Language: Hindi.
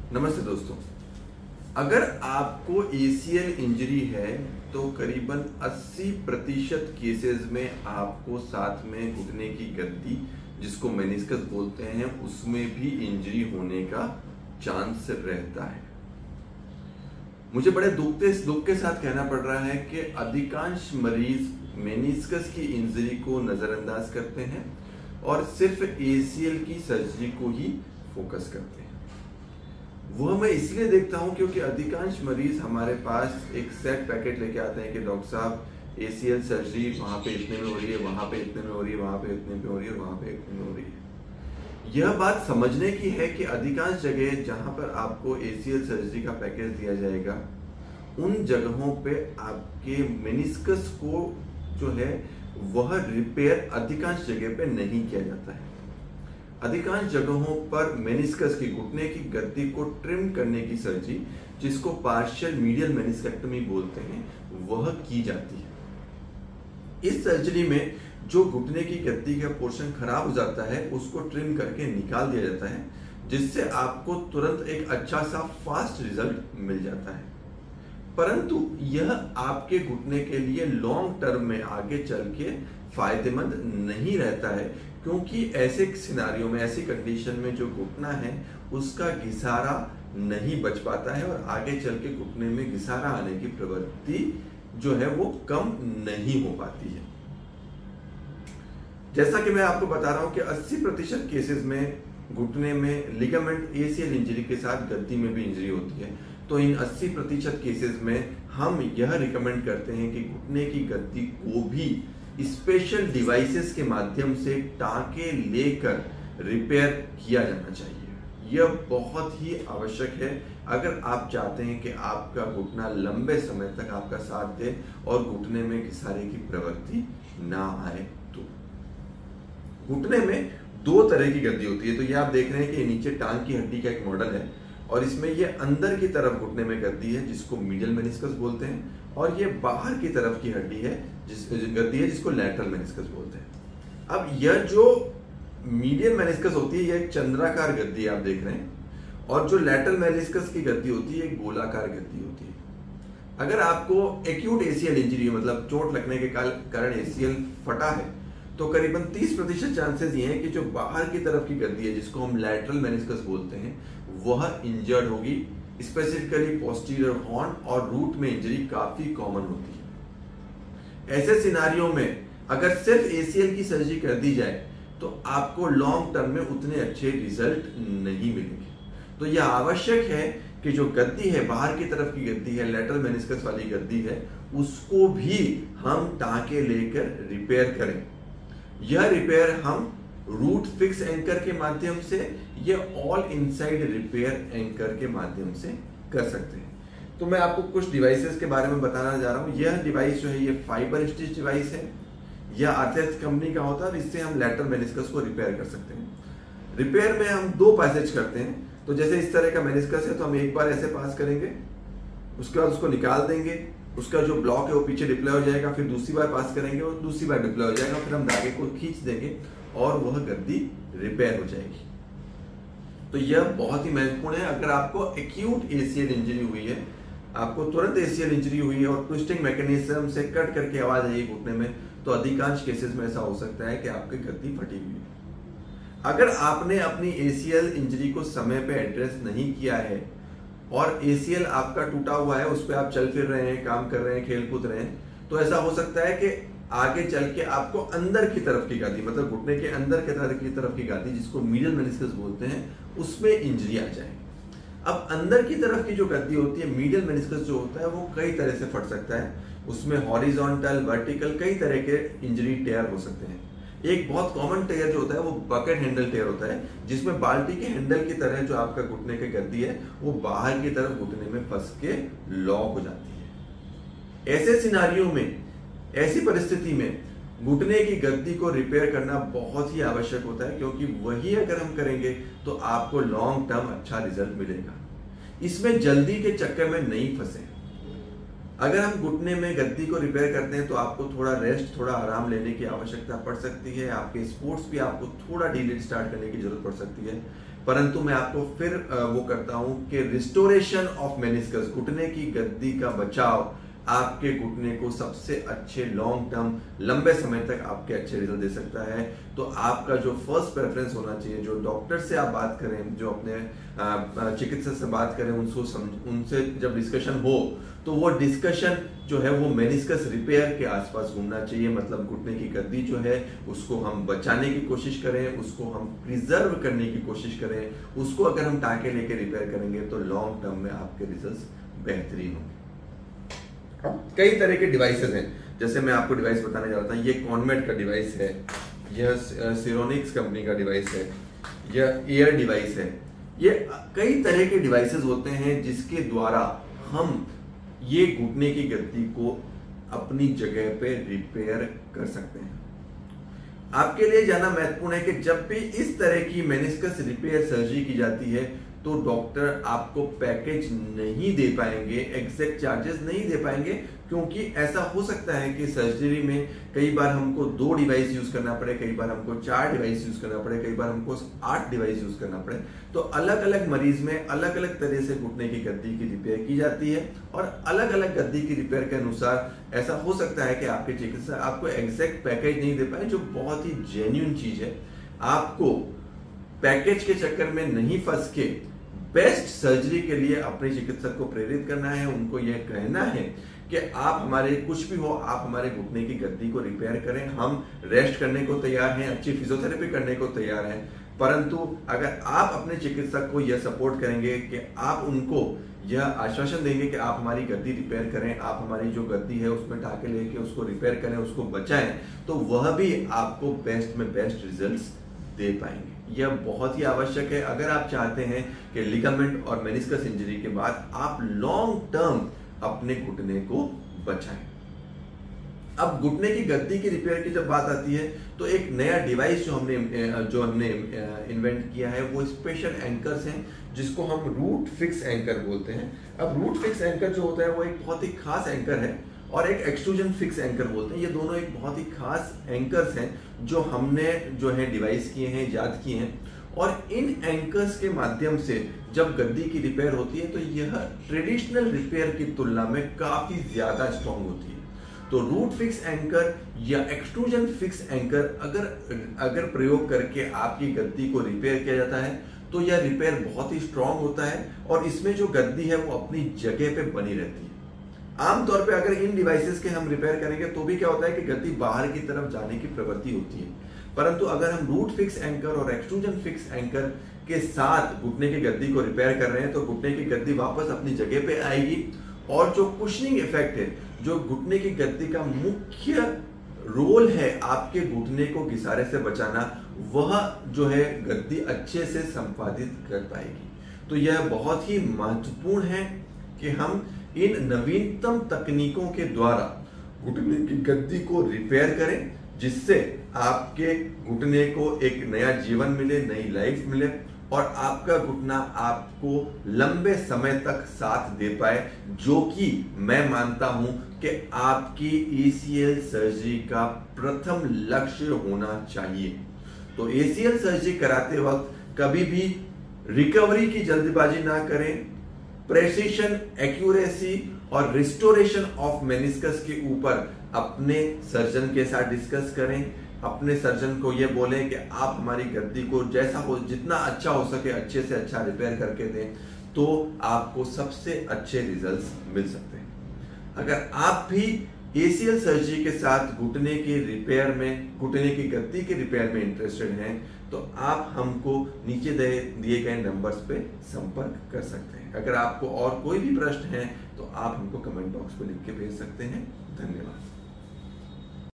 नमस्ते दोस्तों। अगर आपको एसीएल इंजरी है तो करीबन 80% केसेस में आपको साथ में घुटने की गद्दी, जिसको मेनिस्कस बोलते हैं, उसमें भी इंजरी होने का चांस रहता है। मुझे बड़े दुख के साथ कहना पड़ रहा है कि अधिकांश मरीज मेनिस्कस की इंजरी को नजरअंदाज करते हैं और सिर्फ एसीएल की सर्जरी को ही फोकस करते हैं। वह मैं इसलिए देखता हूं क्योंकि अधिकांश मरीज हमारे पास एक सेट पैकेट लेके आते हैं कि डॉक्टर साहब एसीएल सर्जरी वहां पे इतने में हो रही है, वहां पे इतने में हो रही है, वहां पे इतने में हो रही है, वहां पे इतने में हो रही है। यह बात समझने की है कि अधिकांश जगह जहां पर आपको एसीएल सर्जरी का पैकेज दिया जाएगा, उन जगहों पे आपके मेनिस्कस को जो है वह रिपेयर अधिकांश जगह पे नहीं किया जाता है। अधिकांश जगहों पर मेनिस्कस की, घुटने की गद्दी को ट्रिम करने की सर्जरी, जिसको पार्शियल मीडियल मेनिस्केक्टमी बोलते हैं, वह की जाती है। इस सर्जरी में जो घुटने की गद्दी का पोर्शन खराब हो जाता है उसको ट्रिम करके निकाल दिया जाता है, जिससे आपको तुरंत एक अच्छा सा फास्ट रिजल्ट मिल जाता है। परंतु यह आपके घुटने के लिए लॉन्ग टर्म में आगे चल के फायदेमंद नहीं रहता है, क्योंकि ऐसे सिनारियों में, ऐसी कंडीशन में जो घुटना है उसका घिसारा नहीं बच पाता है और आगे चल के घुटने में घिसारा आने की प्रवृत्ति जो है वो कम नहीं हो पाती है। जैसा कि मैं आपको बता रहा हूं कि 80% केसेस में घुटने में लिगामेंट एसीएल इंजरी के साथ गद्दी में भी इंजरी होती है। तो इन 80% केसेस में हम यह रिकमेंड करते हैं कि घुटने की गद्दी को भी स्पेशल डिवाइसेस के माध्यम से टांके लेकर रिपेयर किया जाना चाहिए। यह बहुत ही आवश्यक है अगर आप चाहते हैं कि आपका घुटना लंबे समय तक आपका साथ दे और घुटने में घिसारे की प्रवृत्ति ना आए। तो घुटने में दो तरह की गद्दी होती है। तो ये आप देख रहे हैं कि नीचे टांग की हड्डी का एक मॉडल है और इसमें ये अंदर की तरफ घुटने में गद्दी है जिसको मीडियल मेनिस्कस बोलते हैं, और ये बाहर की तरफ की हड्डी है गद्दी है जिसको लैटरल मेनिस्कस बोलते हैं। अब यह जो मीडियल मेनिस्कस होती है यह एक चंद्राकार गद्दी आप देख रहे हैं, और जो लैटरल मेनिस्कस की गद्दी होती है एक गोलाकार गद्दी होती है। अगर आपको एक्यूट एसीएल इंजरी, मतलब चोट लगने के कारण एसीएल फटा है, तो करीबन 30% चांसेस ये हैं कि जो बाहर की तरफ की गद्दी है जिसको हम लैटरल मेनिस्कस बोलते हैं वह इंजर्ड होगी। स्पेसिफिकली पोस्टीरियर हॉर्न और रूट में इंजरी काफी कॉमन होती है। ऐसे सिनारियों में अगर सिर्फ एसीएल की सर्जरी कर दी जाए तो आपको लॉन्ग टर्म में उतने अच्छे रिजल्ट नहीं मिलेंगे। तो यह आवश्यक है कि जो गद्दी है, बाहर की तरफ की गद्दी है, लैटरल मेनिस्कस वाली गद्दी है, उसको भी हम टांके लेकर रिपेयर करें। यह रिपेयर हम रूट फिक्स एंकर के माध्यम से या ऑल इनसाइड रिपेयर एंकर के माध्यम से कर सकते हैं। तो मैं आपको कुछ डिवाइसेस के बारे में बताना जा रहा हूं। यह डिवाइस जो है ये फाइबर स्टिच डिवाइस है, यह आर्थेक्स कंपनी का होता है और इससे हम लैटरल मेनिस्कस को रिपेयर कर सकते हैं। रिपेयर में हम दो पैसेज करते हैं। तो जैसे इस तरह का मेनिस्कस है तो हम एक बार ऐसे पास करेंगे, उसके बाद उसको निकाल देंगे, उसका जो ब्लॉक है वो पीछे डिप्लॉय हो जाएगा, फिर दूसरी बार पास करेंगे और दूसरी बार डिप्लॉय हो जाएगा, फिर हम धागे को खींच देंगे और वह गद्दी रिपेयर हो जाएगी। तो यह बहुत ही महत्वपूर्ण है। अगर आपको एक्यूट एसीएल इंजरी हुई है, आपको तुरंत एसीएल इंजरी हुई है और ट्विस्टिंग मैकेनिज्म से कट करके आवाज आई घुटने में, तो अधिकांश केसेस में ऐसा हो सकता है कि आपकी गद्दी फटी हुई है। अगर आपने अपनी एसीएल इंजरी को समय पे एड्रेस नहीं किया है और एसीएल आपका टूटा हुआ है, उस पर आप चल फिर रहे हैं, काम कर रहे हैं, खेल कूद रहे हैं, तो ऐसा हो सकता है कि आगे चल के आपको अंदर की तरफ की गद्दी, मतलब घुटने के अंदर की तरफ की गद्दी, जिसको मीडियल मेनिस्कस बोलते हैं, उसमें इंजरी आ जाए। अब अंदर की तरफ की जो गद्दी होती है, मीडियल मेनिस्कस जो होता है, वो कई तरह से फट सकता है। उसमें हॉरिजॉन्टल, वर्टिकल, कई तरह के इंजरी टेयर हो सकते हैं। एक बहुत कॉमन टेयर जो होता है वो बकेट हैंडल टेयर होता है, जिसमें बाल्टी के हैंडल की तरह जो आपका घुटने की गद्दी है वो बाहर की तरफ घुटने में फंस के लॉक हो जाती है। ऐसे सिनारियों में, ऐसी परिस्थिति में घुटने की गद्दी को रिपेयर करना बहुत ही आवश्यक होता है, क्योंकि वही अगर हम करेंगे तो आपको लॉन्ग टर्म अच्छा रिजल्ट मिलेगा। इसमें जल्दी के चक्कर में नहीं फंसे। अगर हम घुटने में गद्दी को रिपेयर करते हैं तो आपको थोड़ा रेस्ट, थोड़ा आराम लेने की आवश्यकता पड़ सकती है। आपके स्पोर्ट्स भी आपको थोड़ा डिले स्टार्ट करने की जरूरत पड़ सकती है, परंतु मैं आपको फिर वो करता हूं कि रिस्टोरेशन ऑफ मेनिस्कस, घुटने की गद्दी का बचाव आपके घुटने को सबसे अच्छे लॉन्ग टर्म, लंबे समय तक आपके अच्छे रिजल्ट दे सकता है। तो आपका जो फर्स्ट प्रेफरेंस होना चाहिए, जो डॉक्टर से आप बात करें, जो अपने चिकित्सक से बात करें, उनसे जब डिस्कशन हो तो वो डिस्कशन जो है वो मेनिस्कस रिपेयर के आसपास घूमना चाहिए। मतलब घुटने की गद्दी जो है उसको हम बचाने की कोशिश करें, उसको हम प्रिजर्व करने की कोशिश करें, उसको अगर हम टाँके लेके रिपेयर करेंगे तो लॉन्ग टर्म में आपके रिजल्ट बेहतरीन होंगे। कई तरह के डिवाइसेस हैं, जैसे मैं आपको डिवाइस बताने जा रहा था, ये कॉनमेड का डिवाइस है, यह सिरोनिक्स कंपनी का डिवाइस है, यह एयर डिवाइस है। ये कई तरह के डिवाइसेस होते हैं जिसके द्वारा हम ये घुटने की गद्दी को अपनी जगह पे रिपेयर कर सकते हैं। आपके लिए जानना महत्वपूर्ण है कि जब भी इस तरह की मेनिस्कस रिपेयर सर्जरी की जाती है तो डॉक्टर आपको पैकेज नहीं दे पाएंगे, एग्जैक्ट चार्जेस नहीं दे पाएंगे, क्योंकि ऐसा हो सकता है कि सर्जरी में कई बार हमको 2 डिवाइस यूज करना पड़े, कई बार हमको 4 डिवाइस यूज करना पड़े, कई बार हमको 8 डिवाइस यूज करना पड़े। तो अलग अलग मरीज में अलग अलग तरह से घुटने की गद्दी की रिपेयर की जाती है और अलग अलग गद्दी की रिपेयर के अनुसार ऐसा हो सकता है कि आपके चिकित्सक आपको एग्जैक्ट पैकेज नहीं दे पाए, जो बहुत ही जेन्युइन चीज है। आपको पैकेज के चक्कर में नहीं फंस के बेस्ट सर्जरी के लिए अपने चिकित्सक को प्रेरित करना है, उनको यह कहना है कि आप हमारे कुछ भी हो, आप हमारे घुटने की गद्दी को रिपेयर करें, हम रेस्ट करने को तैयार हैं, अच्छी फिजियोथेरेपी करने को तैयार हैं। परंतु अगर आप अपने चिकित्सक को यह सपोर्ट करेंगे कि आप उनको यह आश्वासन देंगे कि आप हमारी गद्दी रिपेयर करें, आप हमारी जो गद्दी है उसमें टाँके लेके उसको रिपेयर करें, उसको बचाएं, तो वह भी आपको बेस्ट में बेस्ट रिजल्ट्स दे पाएंगे। यह बहुत ही आवश्यक है अगर आप चाहते हैं कि लिगामेंट और मेनिस्कस इंजरी के बाद आप लॉन्ग टर्म अपने घुटने को बचाएं। अब घुटने की गद्दी की रिपेयर की जब बात आती है तो एक नया डिवाइस जो हमने इन्वेंट किया है वो स्पेशल एंकर्स हैं, जिसको हम रूट फिक्स एंकर बोलते हैं। अब रूट फिक्स एंकर जो होता है वो एक बहुत ही खास एंकर है और एक एक्सट्रूजन फिक्स एंकर बोलते हैं। ये दोनों एक बहुत ही खास एंकर्स हैं जो हमने जो है डिवाइस किए हैं, इजाद किए हैं। और इन एंकर्स के माध्यम से जब गद्दी की रिपेयर होती है तो यह ट्रेडिशनल रिपेयर की तुलना में काफी ज्यादा स्ट्रॉन्ग होती है। तो रूट फिक्स एंकर या एक्सट्रूजन फिक्स एंकर अगर प्रयोग करके आपकी गद्दी को रिपेयर किया जाता है तो यह रिपेयर बहुत ही स्ट्रॉन्ग होता है और इसमें जो गद्दी है वो अपनी जगह पे बनी रहती है। आमतौर पे अगर इन डिवाइसेस के हम रिपेयर करेंगे तो भी क्या होता है कि गद्दी बाहर की तरफ जाने की प्रवृत्ति होती है, परंतु अगर हम रूट फिक्स एंकर और एक्सट्रूजन फिक्स एंकर के साथ घुटने की गद्दी को रिपेयर कर रहे हैं तो घुटने की गद्दी वापस अपनी जगह पे आएगी और जो कुशनिंग इफेक्ट है, जो घुटने की गद्दी का मुख्य रोल है आपके घुटने को घिसारे से बचाना, वह जो है गद्दी अच्छे से संपादित कर पाएगी। तो यह बहुत ही महत्वपूर्ण है कि हम इन नवीनतम तकनीकों के द्वारा घुटने की गद्दी को रिपेयर करें, जिससे आपके घुटने को एक नया जीवन मिले, नई लाइफ मिले और आपका घुटना आपको लंबे समय तक साथ दे पाए, जो कि मैं मानता हूं कि आपकी ACL सर्जरी का प्रथम लक्ष्य होना चाहिए। तो ACL सर्जरी कराते वक्त कभी भी रिकवरी की जल्दबाजी ना करें, प्रेसिशन, एक्यूरेसी और रिस्टोरेशन ऑफ मेनिस्कस के ऊपर अपने सर्जन के साथ डिस्कस करें। अपने सर्जन को यह बोलें कि आप हमारी गद्दी को जैसा हो, जितना अच्छा हो सके अच्छे से अच्छा रिपेयर करके दें, तो आपको सबसे अच्छे रिजल्ट्स मिल सकते हैं। अगर आप भी ACL सर्जरी के साथ घुटने की रिपेयर में, घुटने की गद्दी के रिपेयर में इंटरेस्टेड हैं, तो आप हमको नीचे दिए गए नंबर्स पे संपर्क कर सकते हैं। अगर आपको और कोई भी प्रश्न है तो आप हमको कमेंट बॉक्स में लिख के भेज सकते हैं। धन्यवाद।